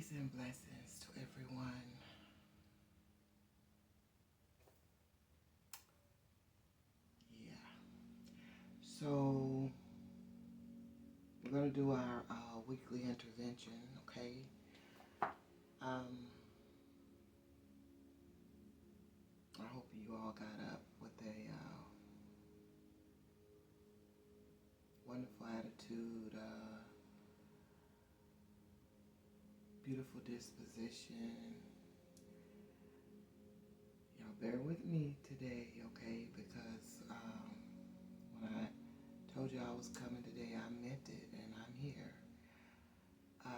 Peace and blessings to everyone. Yeah. So we're gonna do our weekly intervention. Okay. Um, I hope you all got up with a wonderful attitude, beautiful disposition. Y'all bear with me today, okay? Because when I told you I was coming today, I meant it, and I'm here. I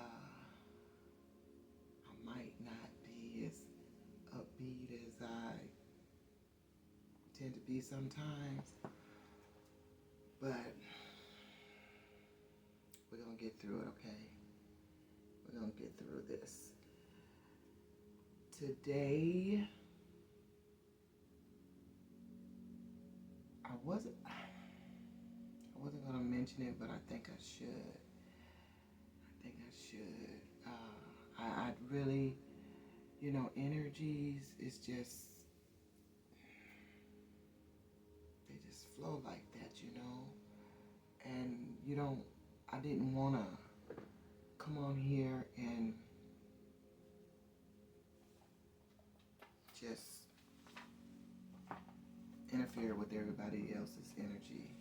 might not be as upbeat as I tend to be sometimes, but we're gonna get through it, okay? We're gonna get through this. Today, I wasn't gonna mention it, but I think I should. I'd really, energies is just, they just flow like that. And I didn't want to come on here and just interfere with everybody else's energy,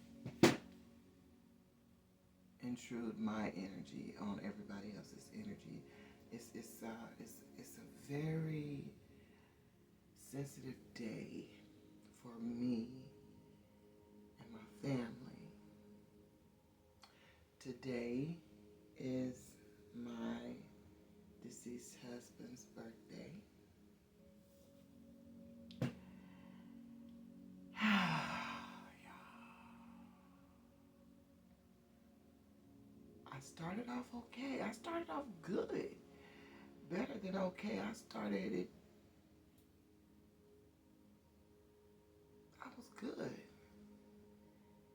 intrude my energy on everybody else's energy. It's a very sensitive day for me and my family. Today is my deceased husband's birthday. I started off okay. I started off good. Better than okay. I was good.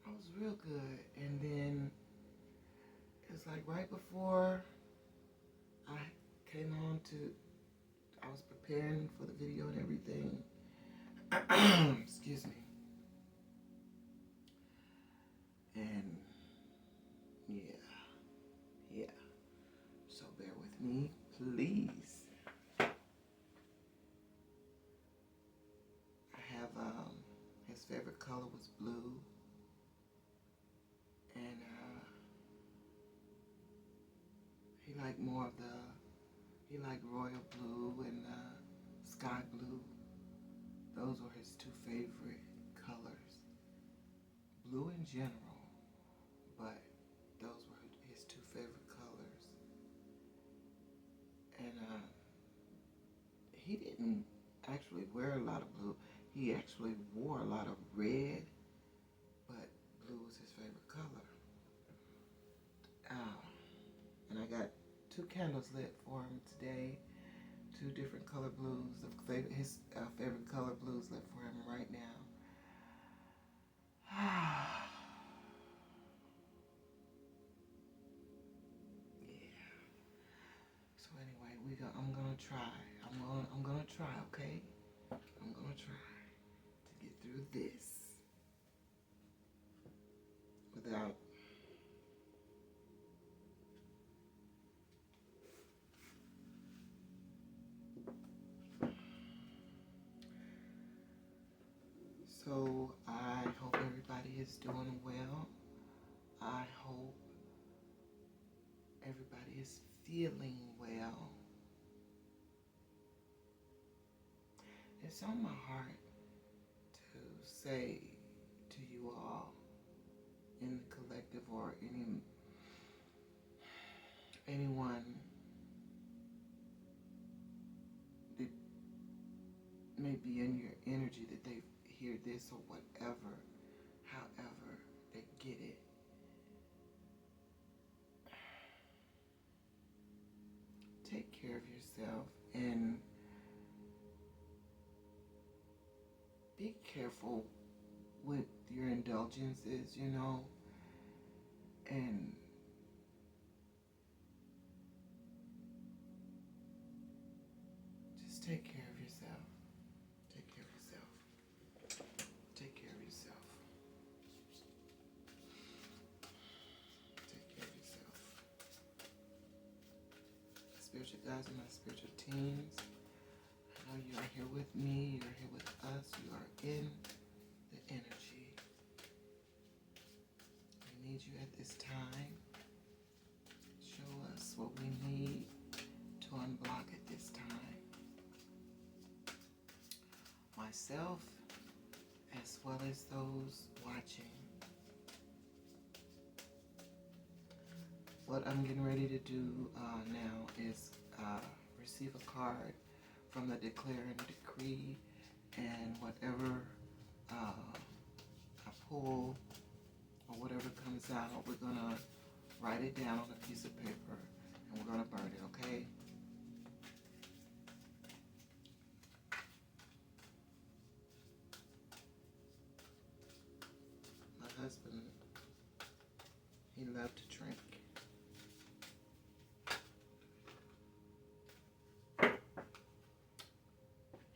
I was real good. And then it was like right before I came on I was preparing for the video and everything. Excuse me. And yeah. So bear with me, please. I have his favorite color was blue, and he liked royal blue and sky blue. Those were his two favorite colors. Blue in general, but those were his two favorite colors. And he didn't actually wear a lot of blue. He actually wore a lot of red, but blue was his favorite color. And I got 2 candles lit for him today. 2 different color blues. His favorite color blues lit for him right now. Yeah. So anyway, I'm gonna try. I'm gonna try, okay? I'm gonna try to get through this without So I hope everybody is doing well. I hope everybody is feeling well. It's on my heart to say to you all in the collective, or anyone that may be in your energy, that they hear this or whatever, however they get it. Take care of yourself and be careful with your indulgences, and take care of yourself. Take care of yourself. Take care of yourself. Take care of yourself. Spiritual guides and my spiritual teams, I know you are here with me. You are here with us. You are in the energy. We need you at this time. Show us what we need to unblock at this time. Myself, as well as those watching. What I'm getting ready to do now is receive a card from the Declare and Decree, and whatever I pull or whatever comes out, we're going to write it down on a piece of paper and we're going to burn it, okay? My husband, he loved to drink.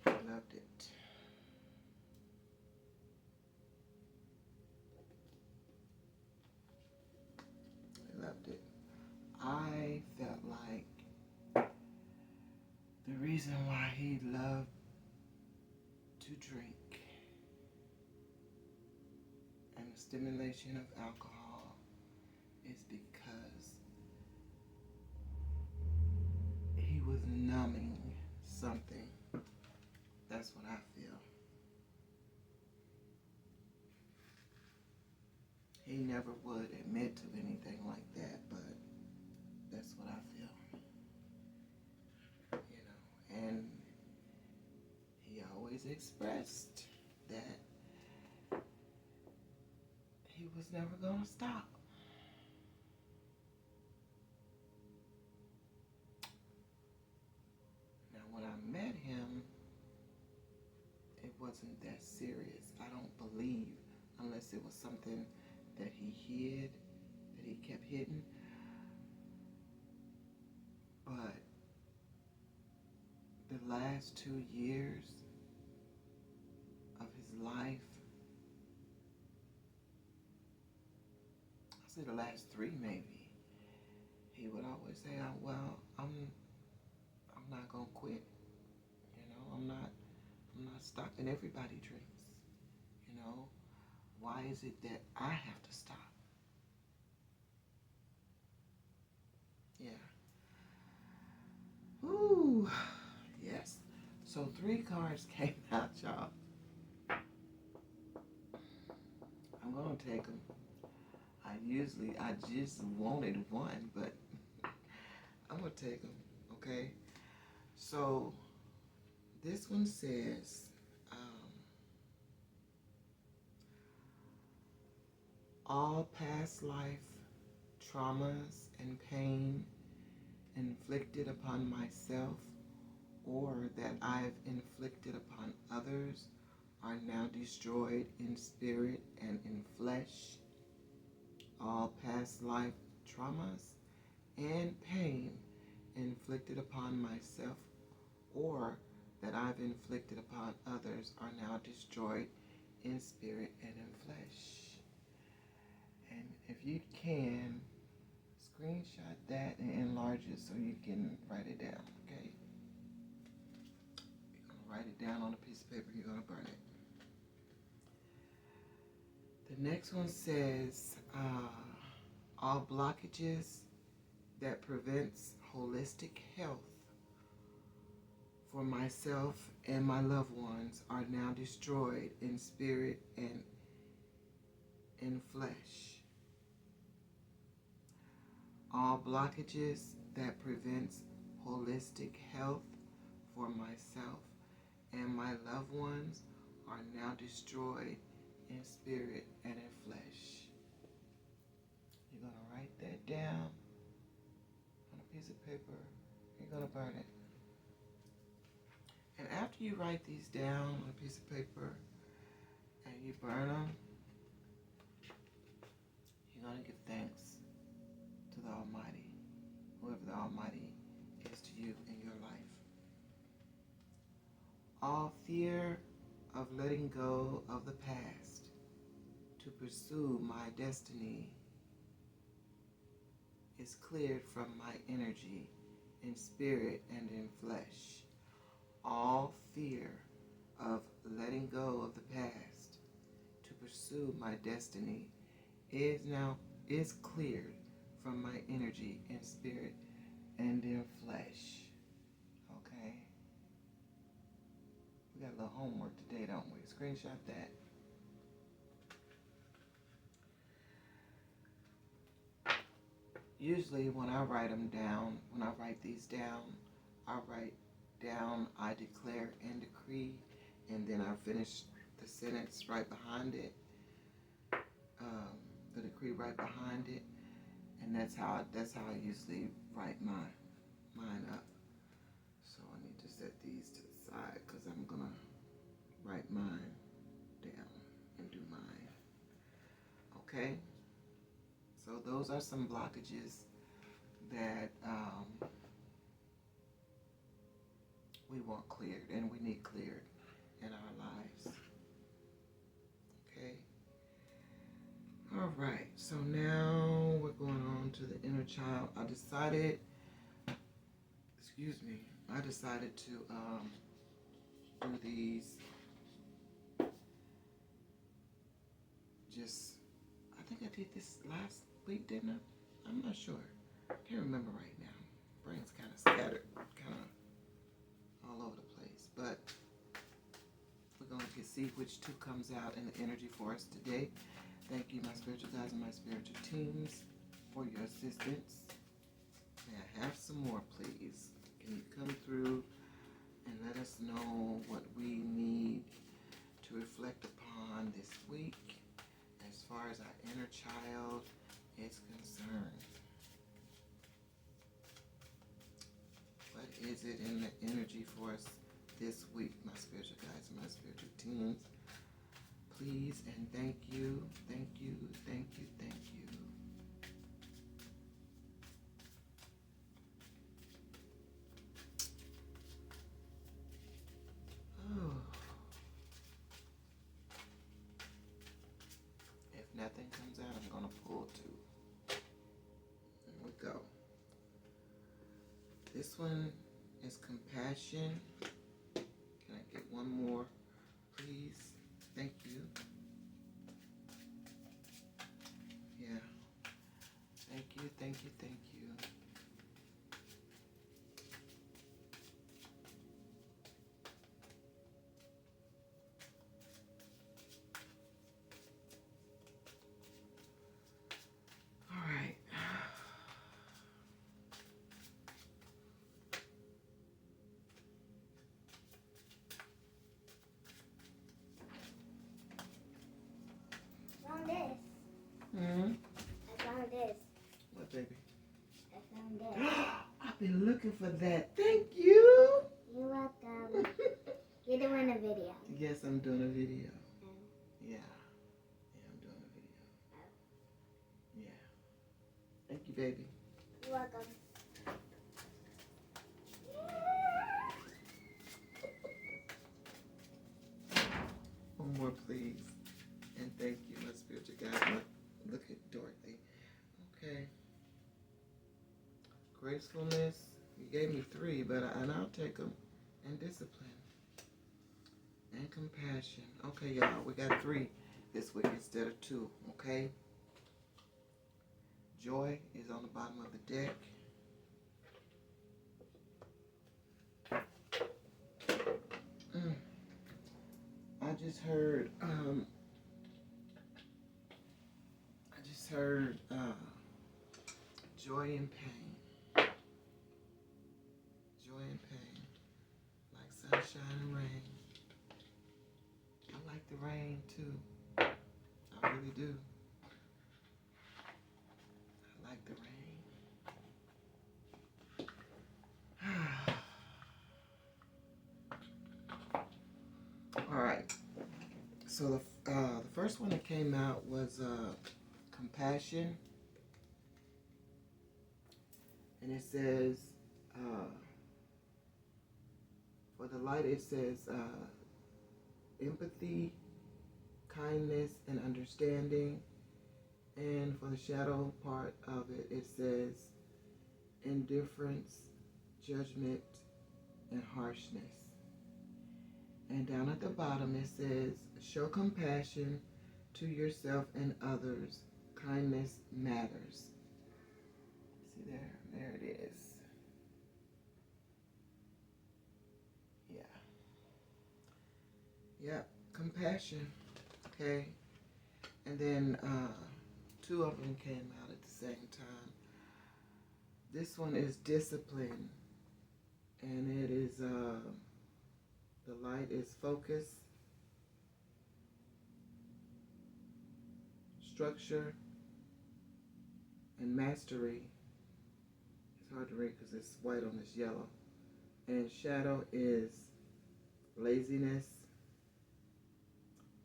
He loved it. He loved it. I felt like the reason why he loved to drink and the stimulation of alcohol is because he was numbing something. That's what I feel. He never would admit to anything like that, but that's what I feel. You know, and he always expressed that he was never going to stop. Now, when I met him, it wasn't that serious. I don't believe, unless it was something that he hid, that he kept hidden. But the last 2 years of his life, I say the last 3 maybe, he would always say, "Oh, well, I'm not gonna quit. You know, I'm not stopping. Everybody drinks. You know, why is it that I have to stop?" Yeah. Ooh, yes. So 3 cards came out, y'all. I'm gonna take them. I just wanted one, but I'm gonna take them, okay? So this one says, all past life traumas and pain inflicted upon myself or that I've inflicted upon others are now destroyed in spirit and in flesh. All past life traumas and pain inflicted upon myself or that I've inflicted upon others are now destroyed in spirit and in flesh. And if you can, screenshot that and enlarge it so you can write it down, okay? You're going to write it down on a piece of paper, you're going to burn it. The next one says, all blockages that prevents holistic health for myself and my loved ones are now destroyed in spirit and in flesh. All blockages that prevents holistic health for myself and my loved ones are now destroyed in spirit and in flesh. You're going to write that down on a piece of paper. You're going to burn it. And after you write these down on a piece of paper and you burn them, you're going to give thanks to the Almighty, whoever the Almighty is to you in your life. fear of letting go of the past to pursue my destiny is cleared from my energy in spirit and in flesh. All fear of letting go of the past to pursue my destiny is cleared from my energy in spirit and in flesh. Okay? We got a little homework today, don't we? Screenshot that. Usually when I write these down, I write down, I declare and decree, and then I finish the sentence right behind it, the decree right behind it, and that's how I usually write mine up. So I need to set these to the side because I'm gonna write mine down and do mine. Okay? So those are some blockages that we want cleared and we need cleared in our lives. Okay? All right. So now we're going on to the inner child. I decided to do these I think I did this last week, didn't I? I'm not sure. I can't remember right now. Brain's kind of scattered, kind of all over the place. But we're going to see which two comes out in the energy for us today. Thank you, my spiritual guides and my spiritual teams, for your assistance. May I have some more, please? Can you come through and let us know what we need to reflect upon this week as far as our inner child is concerned? What is it in the energy for us this week, my spiritual guides and my spiritual teams? Please and thank you, thank you, thank you, thank you. Oh. If nothing comes out, I'm going to pull two. Here we go. This one is compassion. Can I get one more, please? Thank you. Yeah. Thank you, thank you, thank you. All right. Found this. Hmm? I found this. What, baby? I found this. I've been looking for that. Thank you. You're welcome. You're doing a video. Yes, I'm doing a video. Oh. Yeah. Yeah, I'm doing a video. Oh. Yeah. Thank you, baby. You're welcome. One more, please. And thank you, my spiritual guide. Look at Dorothy. Okay. Gracefulness. You gave me three, and I'll take them. And discipline. And compassion. Okay, y'all. We got three this week instead of two. Okay. Joy is on the bottom of the deck. I just heard joy and pain. Joy and pain. Like sunshine and rain. I like the rain too. I really do. I like the rain. All right. So the first one that came out was compassion, and it says for the light it says empathy, kindness, and understanding. And for the shadow part of it, it says indifference, judgment, and harshness. And down at the bottom, it says show compassion to yourself and others. Kindness matters. See there it is. Yeah. Yep, compassion. Okay. And then two of them came out at the same time. This one is discipline, and it is the light is focus, structure, and mastery. It's hard to read because it's white on this yellow. And shadow is laziness,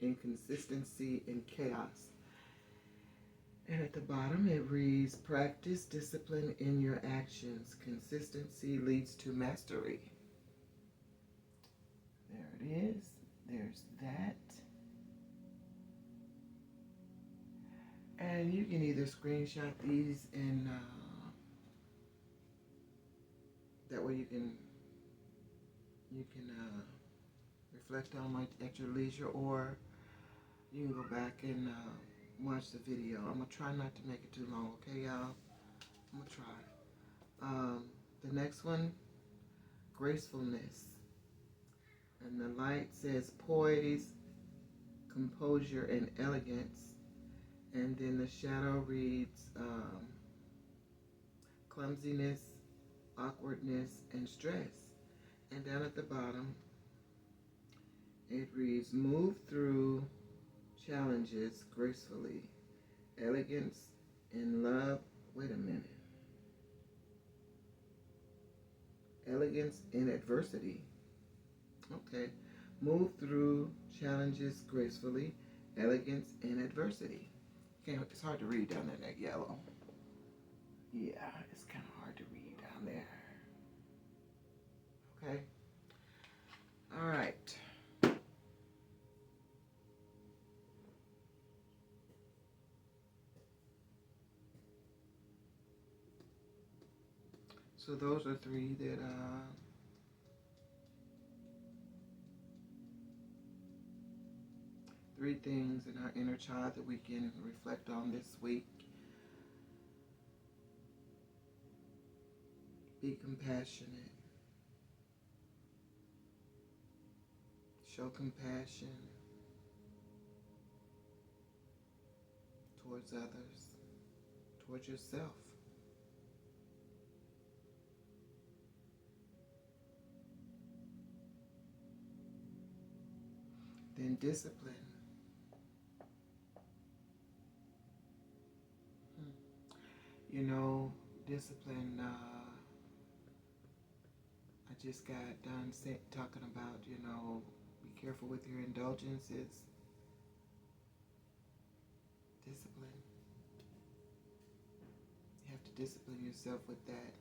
inconsistency, and chaos. And at the bottom it reads, practice discipline in your actions. Consistency leads to mastery. There it is. There's that. And you can either screenshot these and that way you can reflect on them at your leisure, or you can go back and watch the video. I'm going to try not to make it too long, okay, y'all? I'm going to try. The next one, gracefulness. And the light says poise, composure, and elegance. And then the shadow reads clumsiness, awkwardness, and stress. And down at the bottom, it reads move through challenges gracefully, elegance in love. Wait a minute. Elegance in adversity. Okay. Move through challenges gracefully, elegance in adversity. Okay, it's hard to read down in that yellow. Yeah, it's kind of hard to read down there. Okay. All right. So those are three things in our inner child that we can reflect on this week. Be compassionate. Show compassion towards others, towards yourself. Then discipline. You know, discipline, I just got done talking about, be careful with your indulgences. Discipline. You have to discipline yourself with that.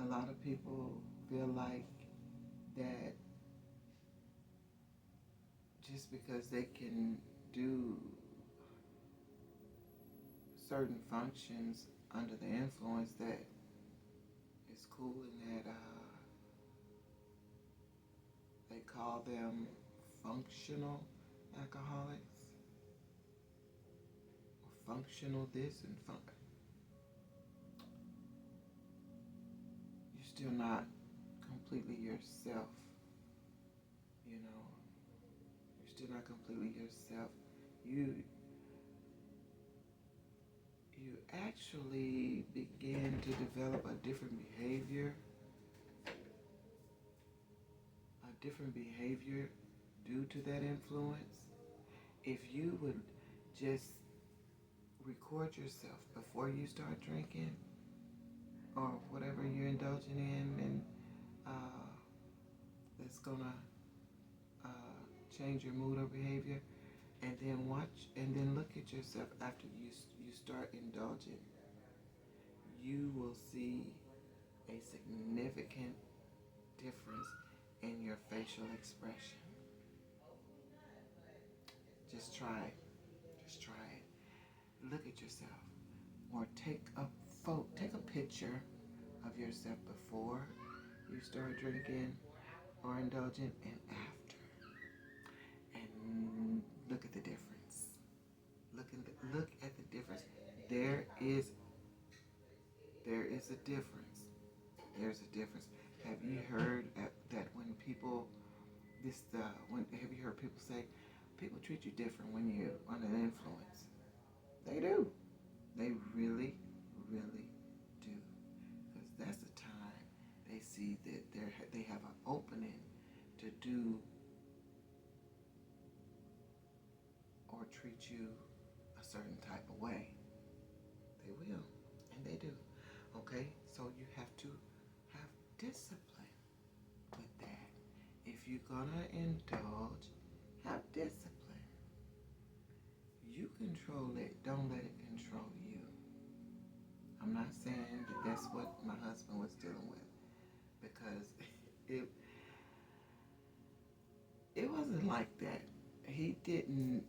A lot of people feel like that just because they can do certain functions under the influence that is cool, and that they call them functional alcoholics, or functional this and you're still not completely yourself. You're still not completely yourself. You actually begin to develop a different behavior due to that influence. If you would just record yourself before you start drinking or whatever you're indulging in, and that's gonna change your mood or behavior, and then watch and then look at yourself after you start indulging. You will see a significant difference in your facial expression. Just try it. Just try it. Look at yourself. Or take a picture of yourself before you start drinking or indulging and after. And look at the difference. Look at the difference. There is a difference. There's a difference. Have you heard that when people have you heard people say people treat you different when you're under influence? They do. They really, really do. Because that's the time they see that they have an opening to do or treat you a certain type of way. They will, and they do. Okay, so you have to have discipline with that. If you're gonna indulge, have discipline. You control it. Don't let it control you. I'm not saying that that's what my husband was dealing with, because it wasn't like that. He didn't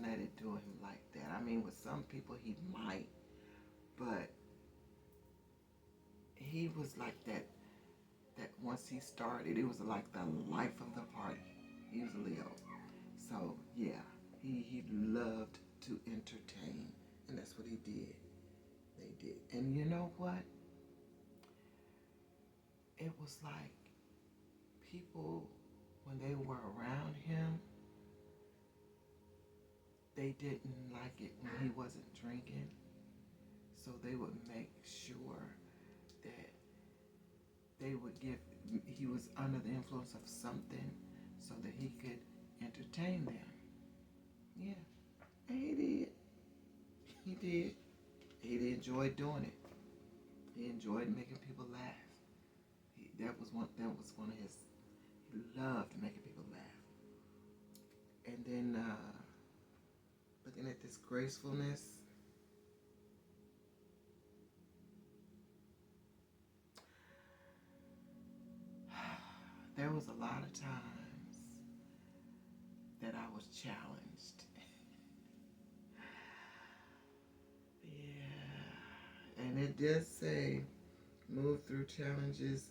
let it do him like that. I mean, with some people he might, but he was like that once he started, it was like the life of the party. He was a Leo. So yeah, he loved to entertain, and that's what he did. They did. And you know what? It was like people, when they were around him, they didn't like it when he wasn't drinking. So they would make sure that he was under the influence of something so that he could entertain them. Yeah, and he did. He did. He enjoyed doing it. He enjoyed making people laugh. That was one of his. He loved making people laugh. And then looking at this gracefulness. There was a lot of times that I was challenged. Yeah. And it does say, move through challenges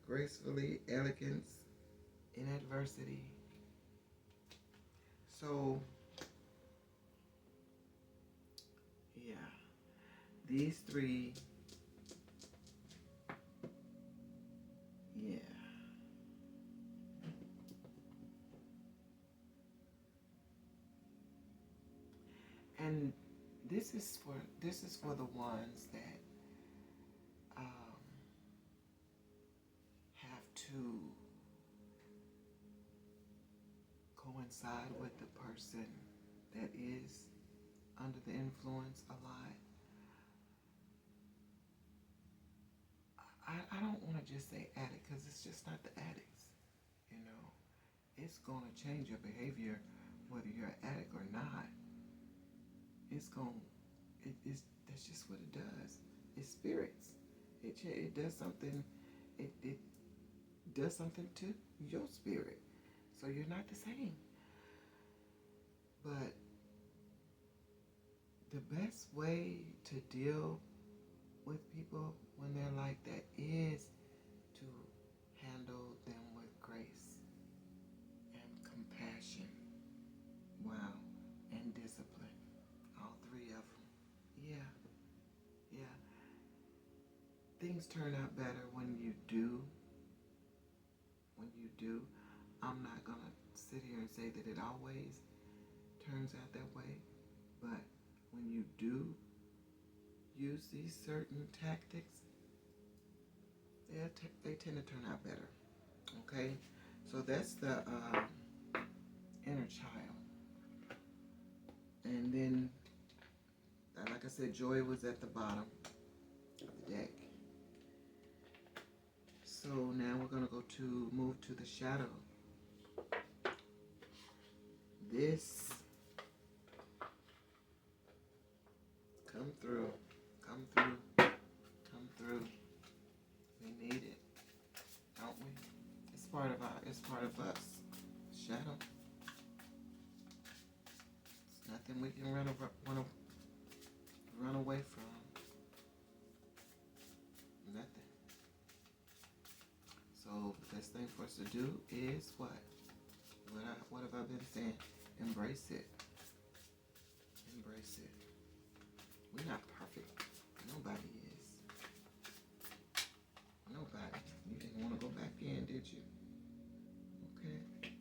gracefully, elegance in adversity. So, yeah. These three, yeah. And this is for the ones that have to coincide with the person that is under the influence a lot. I don't want to just say addict, because it's just not the addicts. You know, it's going to change your behavior whether you're an addict or not. That's just what it does. It's spirits. It does something. It does something to your spirit. So you're not the same. But the best way to deal with people when they're like that is to handle them with grace and compassion. Wow. And discipline. All three of them. Yeah. Yeah. Things turn out better when you do. When you do. I'm not going to sit here and say that it always turns out that way. But when you do use these certain tactics, they tend to turn out better. Okay? So that's the inner child. And then, like I said, joy was at the bottom of the deck. So now we're going to move to the shadow. This, come come through. Come through. We need it, don't we? It's part of us. Shadow. It's nothing we can run away from. Nothing. So the best thing for us to do is what? What have I been saying? Embrace it. Embrace it. We're not perfect. Nobody is. Nobody. You didn't want to go back in, did you? Okay. Can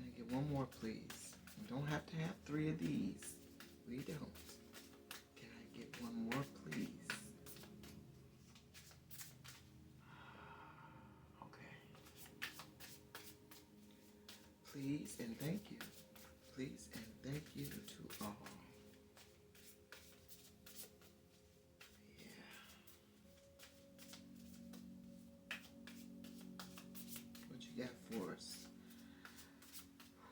I get one more, please? We don't have to have 3 of these. We don't. Can I get one more, please? Okay. Please and thank you. Please and thank you to all. Yeah. What you got for us?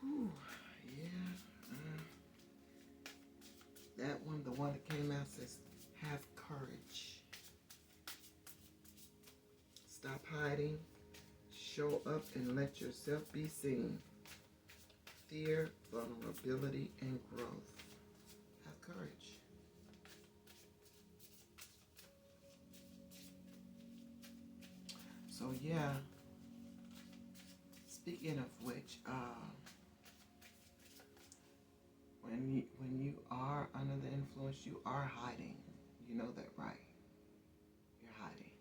Whew. Yeah. That one, the one that came out says, have courage. Stop hiding. Show up and let yourself be seen. Fear, vulnerability, and growth. Have courage. So yeah, speaking of which, when you are under the influence, you are hiding. You know that, right? You're hiding.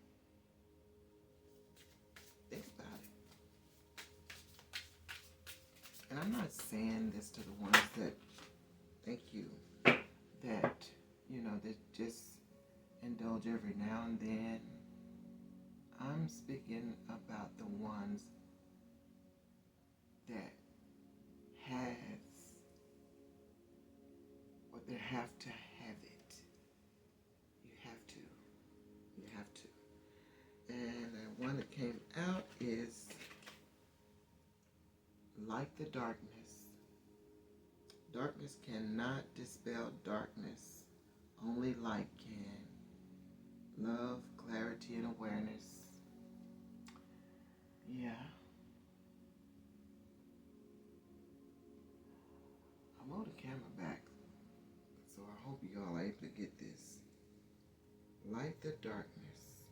Think about it. And I'm not saying this to the ones that, thank you, that, that just indulge every now and then. I'm speaking about the ones that they have to have it. You have to. You have to. And the one that came out is like the darkness. Darkness cannot dispel darkness. Only light can. Love, clarity, and awareness. Yeah. I moved the camera back, so I hope you all are able to get this. Like the darkness.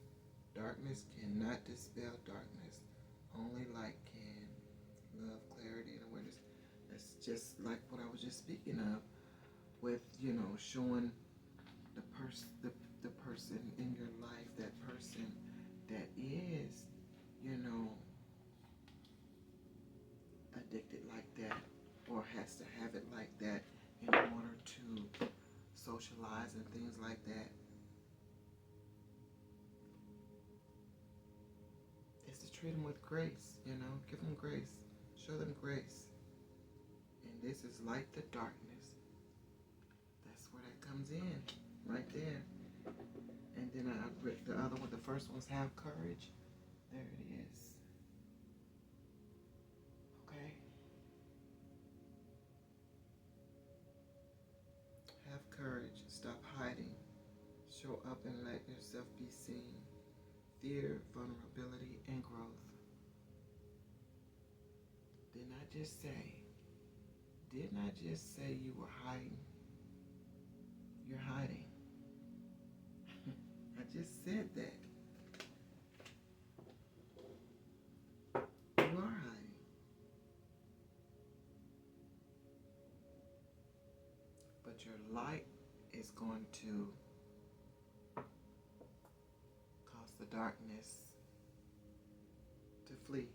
Darkness cannot dispel darkness. Only light can. Love, clarity, and awareness. That's just like what I was just speaking of with, showing the person in your life, that person that is, addicted like that or has to have it like that in order to socialize and things like that. Is to treat them with grace, give them grace, show them grace. And this is like the darkness. That's where that comes in, right there. And then I read the other one, the first one's have courage. There it is. Okay? Have courage. Stop hiding. Show up and let yourself be seen. Fear, vulnerability, and growth. Didn't I just say you were hiding? You're hiding. I just said that. You are hiding. But your light is going to cause the darkness to flee.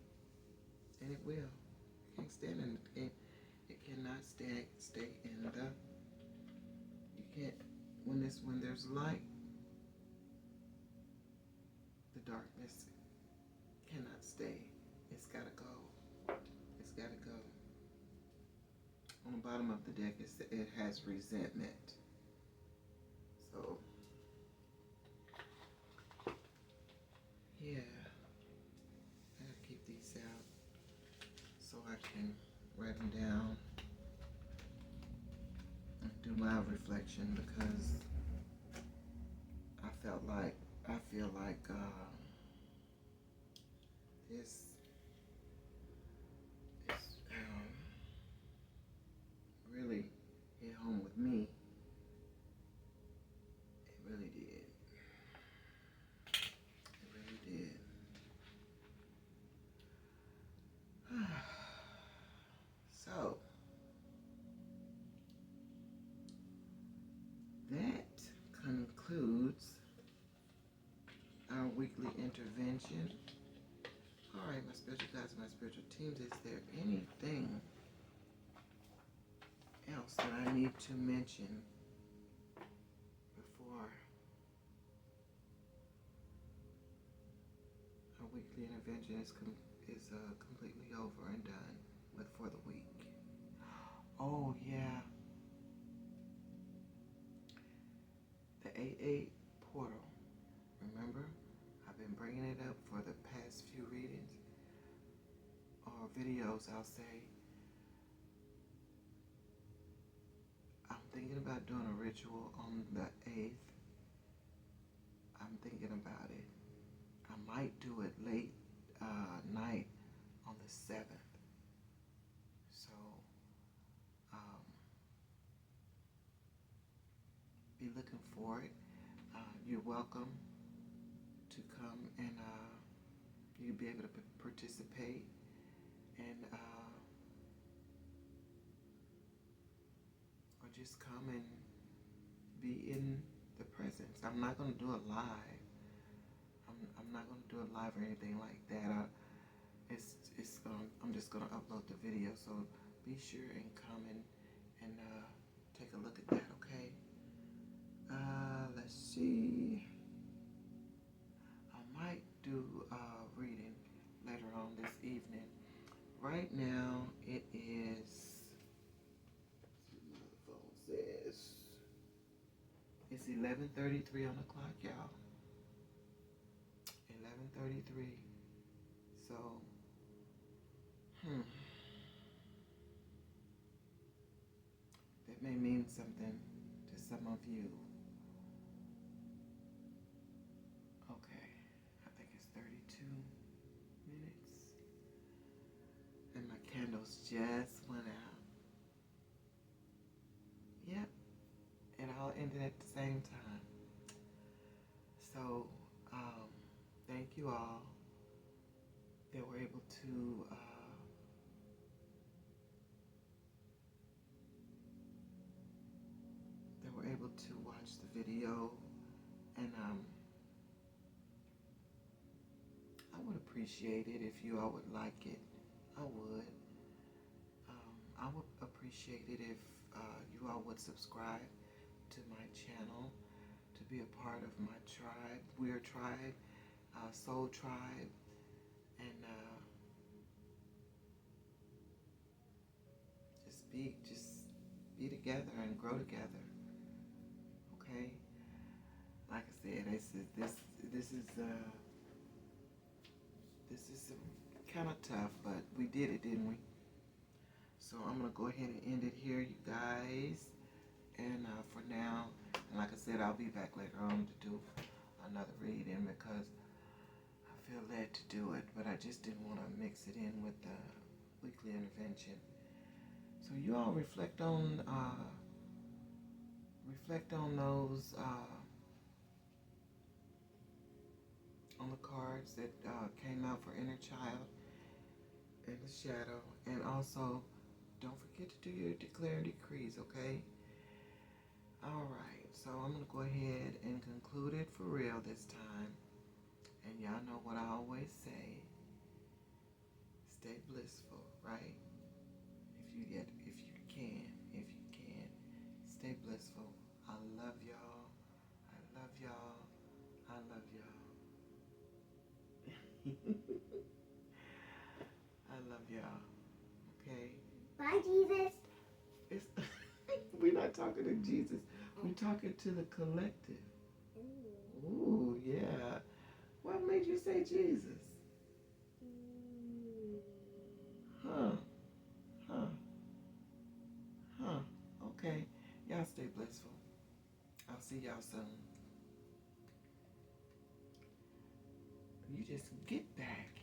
And it will. It can't stand in it. It cannot stay in the. You can't. When there's light, the darkness cannot stay. It's gotta go. It's gotta go. On the bottom of the deck, it has resentment. So, yeah. I gotta keep these out so I can write them down and do my reflection, because I feel like this is really hit home with me. It really did. It really did. So that concludes our weekly intervention. All right, my spiritual guides, my spiritual teams, is there anything else that I need to mention before our weekly intervention is completely over and done with for the week? Oh yeah, the 8-8 portal. Remember, I've been bringing it up for the past few readings or videos. I'll say I'm thinking about doing a ritual on the 8th. I'm thinking about it. I might do it late night on the 7th. So be looking for it. You're welcome to come and you'll be able to participate and or just come and be in the presence. I'm not going to do it live. I'm not going to do it live or anything like that. I'm just going to upload the video. So be sure and come and take a look at that. Okay. Let's see. I might do reading later on this evening. Right now it is. My phone says it's 11:33 on the clock, y'all. 11:33. So, that may mean something to some of you. Okay, I think it's 32 minutes. And my candles just went out. Yep, it all ended at the same time. So, thank you all that were able to watch the video, and I would appreciate it if you all would like it. I would. I would appreciate it if you all would subscribe to my channel to be a part of my tribe, Weird Tribe, Soul Tribe, and just be together and grow together. Okay. Like I said, this is kind of tough, but we did it, didn't we? So I'm gonna go ahead and end it here, you guys. And for now, and like I said, I'll be back later on to do another reading because I feel led to do it, but I just didn't want to mix it in with the weekly intervention. So you all reflect on those on the cards that came out for inner child and the shadow, and also don't forget to do your declare and decrees. Okay. All right. So I'm gonna go ahead and conclude it for real this time. And y'all know what I always say. Stay blissful, right? If you can, stay blissful. I love y'all. I love y'all. I love y'all. I love y'all. Okay? Bye, Jesus. It's we're not talking to Jesus. We're talking to the collective. Ooh, yeah. What made you say Jesus? Huh. Okay. Y'all stay blissful. I'll see y'all soon. You just get back